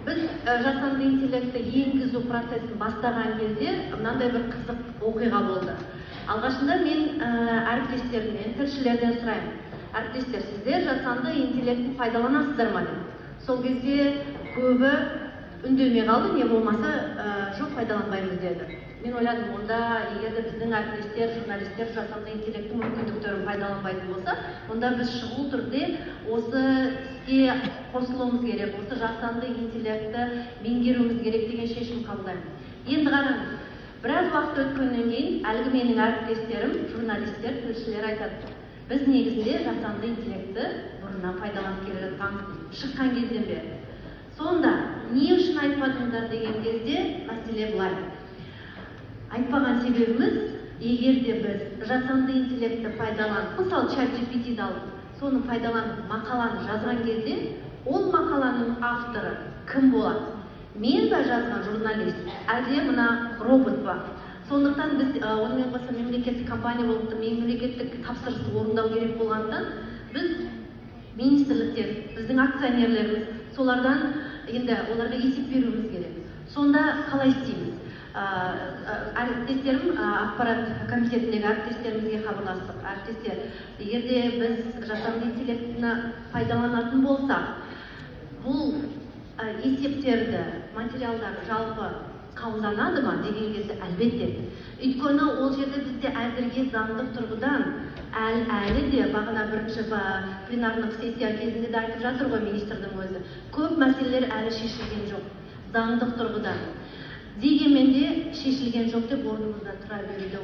Біз жасанды интеллектті енгізу процесін бастаған кезде мынандай бір қызық оқиға болды. Алғашында мен әріптестерімнен, тілшілерден сұраймын. Әріптестер, сіздер жасанды интеллектті пайдаланасыздар ма? Сол кезде көбі үндемей қалды, не болмаса жоқ пайдаланбаймыз деді. Мен ойладым, онда егер де біздің әріптестер, журналистер жасанды интеллекттің мүмкіндіктерін пайдаланбайтын болса, онда біз шұғыл түрде осы іске қосылуымыз керек, осы жасанды интеллектті меңгеруіміз керек деген шешім қабылдаймын. Енді қараңыз, біраз уақыт өткеннен кейін әлгі менің әріптестерім, журналистер, тілшілер айтады. Біз негізінде жасанды интеллектті бұрыннан пайдаланып келе жатқанбыз, шыққан кезден бері. Сонда не үшін айтпадыңдар деген кезде мәселе былай. Айтпаған себебіміз, егер де біз жасанды интеллектті пайдаланып, мысалы ChatGPT-ді алып, соны пайдаланып мақаланы жазған кезде, ол мақаланың авторы кім болады? Мен бе жазған журналист, әлде мына робот ба? Сондықтан біз онымен қоса мемлекеттік компания болып, мемлекеттік тапсырысты орындау керек болғандықтан, біз министрліктер, біздің акционерлеріміз, солардан енді оларға есеп беруіміз керек. Сонда қалай істейміз? Әріптестерім, ақпарат комитетіндегі әріптестерімізге хабарластық. Әріптестер, егер де біз жасанды интеллектіні пайдаланатын болсақ, бұл есептерді, материалдар жалпы қабылданады ма деген кезде әлбетте. Өйткені ол жерде бізде әзірге заңдық тұрғыдан әлі де бағана бірінші пленарлық сессия кезінде де айтып жатыр ғой министрдің өзі. Көп мәселелер әлі шешілген жоқ, заңдық тұрғыдан. Дегенмен де шешілген жоқ деп орнымызда тұра беруде